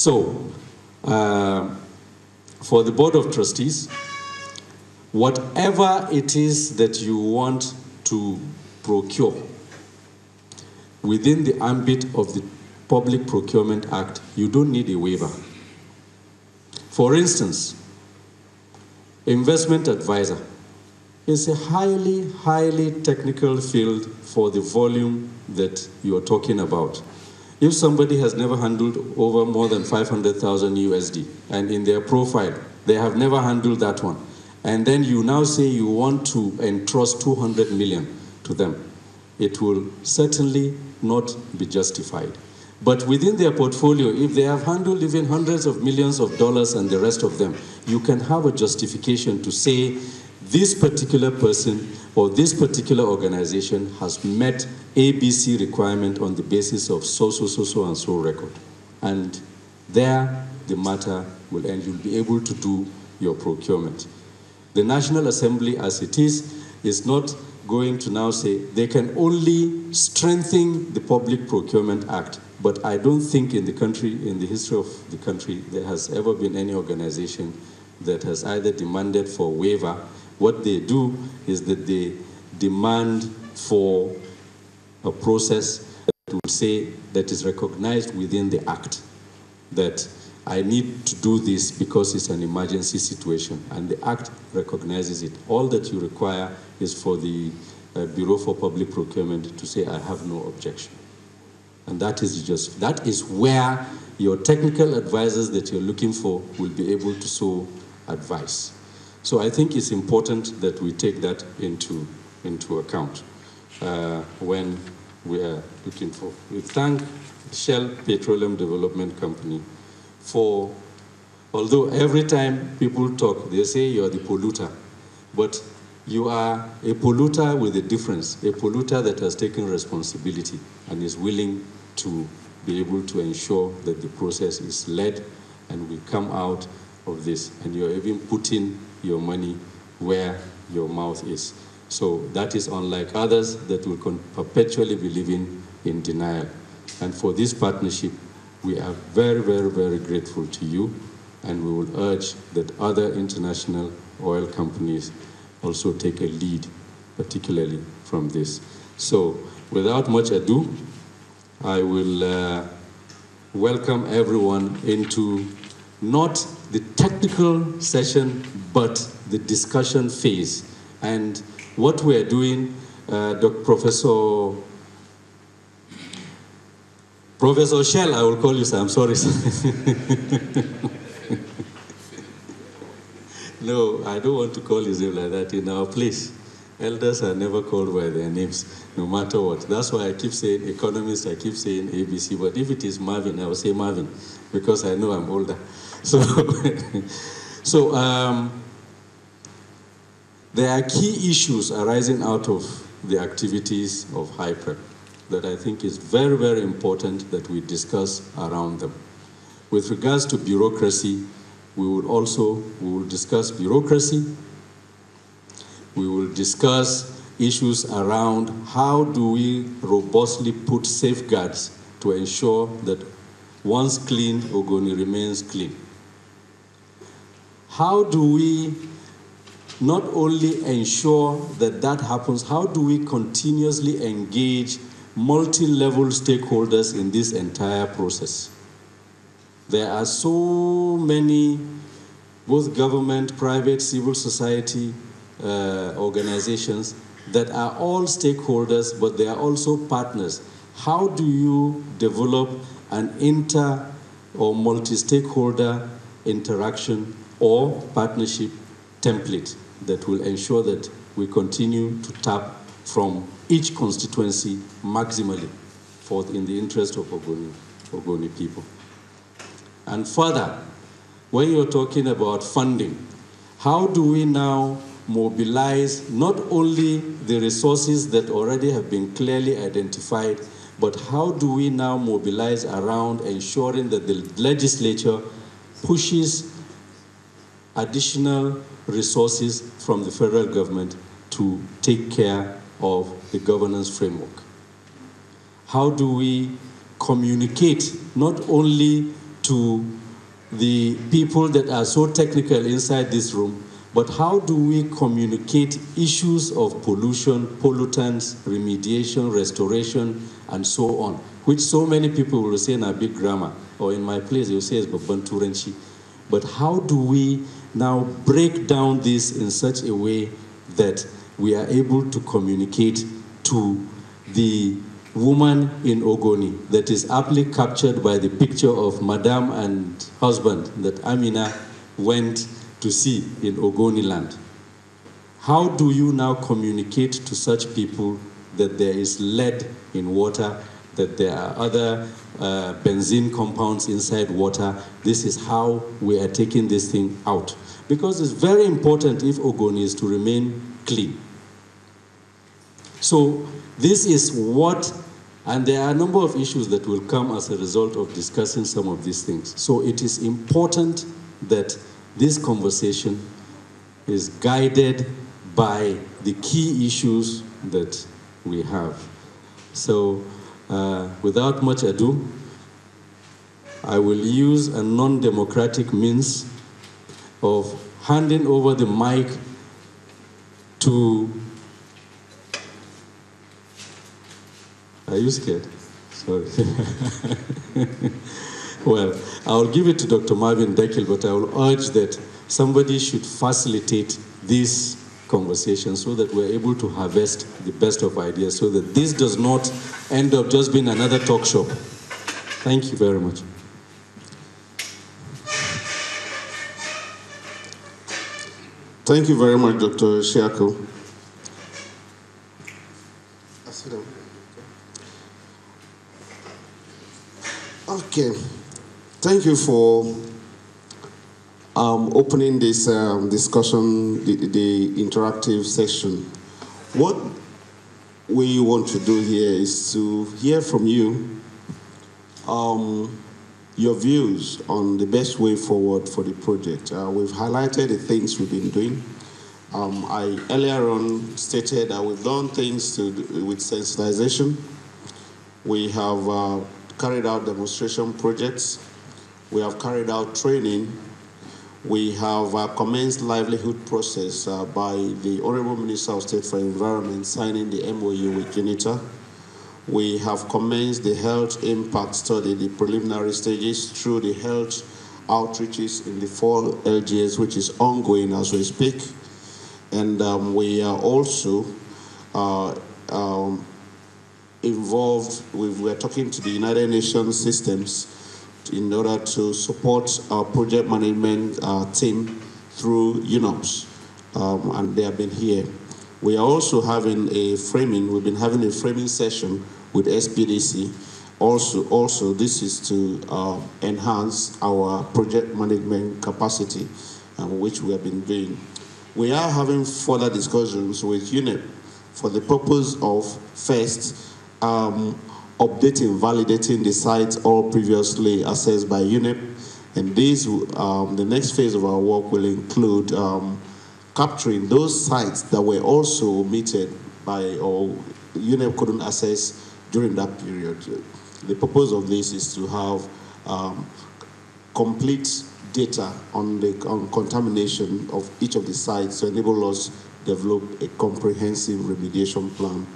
So, for the Board of Trustees, whatever it is that you want to procure within the ambit of the Public Procurement Act, you don't need a waiver. For instance, investment advisor is a highly technical field for the volume that you're talking about. If somebody has never handled over more than 500,000 USD, and in their profile, they have never handled that one, and then you now say you want to entrust 200 million to them, it will certainly not be justified. But within their portfolio, if they have handled even hundreds of millions of dollars and the rest of them, you can have a justification to say this particular person or this particular organization has met ABC requirement on the basis of so and so record. And there the matter will end. You'll be able to do your procurement. The National Assembly, as it is not going to now say they can only strengthen the Public Procurement Act. But I don't think in the country, in the history of the country, there has ever been any organization that has either demanded for waiver. What they do is that they demand for a process that will say that is recognized within the Act, that I need to do this because it's an emergency situation, and the Act recognizes it. All that you require is for the Bureau for Public Procurement to say, I have no objection. And that is where your technical advisors that you're looking for will be able to so advise. So I think it's important that we take that into account when we are looking for. We thank Shell Petroleum Development Company for, although every time people talk, they say you're the polluter, but you are a polluter with a difference, a polluter that has taken responsibility and is willing to be able to ensure that the process is led and we come out of this, and you're even putting your money where your mouth is. So that is unlike others that will perpetually be living in denial. And for this partnership, we are very grateful to you, and we will urge that other international oil companies also take a lead, particularly from this. So without much ado, I will welcome everyone into not the technical session, but the discussion phase. And what we're doing, Professor Shell, I will call you, sir, I'm sorry. No, I don't want to call his name like that in our place. Elders are never called by their names, no matter what. That's why I keep saying economist, I keep saying ABC, but if it is Marvin, I will say Marvin, because I know I'm older. So, there are key issues arising out of the activities of Hyprep that I think is very important that we discuss around them. With regards to bureaucracy, we will discuss bureaucracy. We will discuss issues around how do we robustly put safeguards to ensure that once clean, Ogoni remains clean. How do we not only ensure that that happens, how do we continuously engage multi-level stakeholders in this entire process? There are so many, both government, private, civil society organizations that are all stakeholders, but they are also partners. How do you develop an inter or multi-stakeholder interaction or partnership template that will ensure that we continue to tap from each constituency maximally in the interest of Ogoni people? And further, when you're talking about funding, how do we now mobilize not only the resources that already have been clearly identified, but how do we now mobilize around ensuring that the legislature pushes additional resources from the federal government to take care of the governance framework? How do we communicate not only to to the people that are so technical inside this room, but how do we communicate issues of pollution, pollutants, remediation, restoration, and so on, which so many people will say in a big grammar, or in my place they'll say it's Babanturanchi. But how do we now break down this in such a way that we are able to communicate to the woman in Ogoni that is aptly captured by the picture of Madame and husband that Amina went to see in Ogoni land? How do you now communicate to such people that there is lead in water, that there are other benzene compounds inside water? This is how we are taking this thing out. Because it's very important if Ogoni is to remain clean. So this is what, and there are a number of issues that will come as a result of discussing some of these things. So it is important that this conversation is guided by the key issues that we have. So without much ado, I will use a non-democratic means of handing over the mic to... Are you scared? Sorry. Well, I'll give it to Dr. Marvin Dekil, but I will urge that somebody should facilitate this conversation so that we're able to harvest the best of ideas, so that this does not end up just being another talk shop. Thank you very much. Thank you very much, Dr. Shiako. Okay, thank you for opening this discussion, the interactive session. What we want to do here is to hear from you your views on the best way forward for the project. We've highlighted the things we've been doing. I earlier on stated that we've done things with sensitization. We have carried out demonstration projects. We have carried out training. We have commenced livelihood process by the Honorable Minister of State for Environment signing the MOU with UNITA. We have commenced the health impact study, the preliminary stages, through the health outreaches in the 4 LGS, which is ongoing as we speak. And we are also involved we're talking to the United Nations systems in order to support our project management team through UNOPS, and they have been here. We are also having we've been having a framing session with SPDC. Also this is to enhance our project management capacity, which we have been doing. We are having further discussions with UNEP for the purpose of first, updating, validating the sites all previously assessed by UNEP, and this, the next phase of our work will include capturing those sites that were also omitted by, or UNEP couldn't assess during that period. The purpose of this is to have complete data on the contamination of each of the sites to enable us to develop a comprehensive remediation plan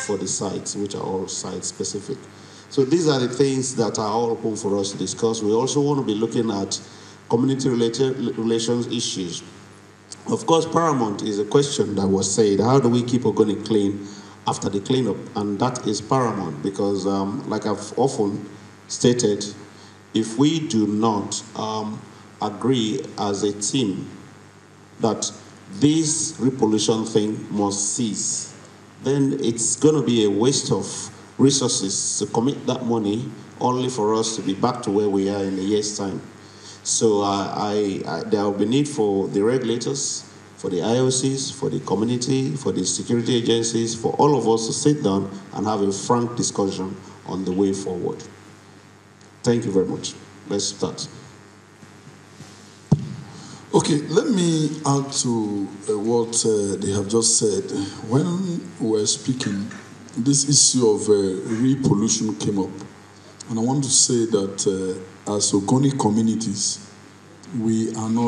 for the sites, which are all site-specific. So these are the things that are all open for us to discuss. We also want to be looking at community-related relations issues. Of course, paramount is a question that was said, how do we keep Ogoni clean after the cleanup? And that is paramount because, like I've often stated, if we do not agree as a team that this repollution thing must cease, then it's going to be a waste of resources to commit that money only for us to be back to where we are in a year's time. So there will be need for the regulators, for the IOCs, for the community, for the security agencies, for all of us to sit down and have a frank discussion on the way forward. Thank you very much. Let's start. Okay, let me add to what they have just said. When we were speaking, this issue of repollution came up. And I want to say that as Ogoni communities, we are not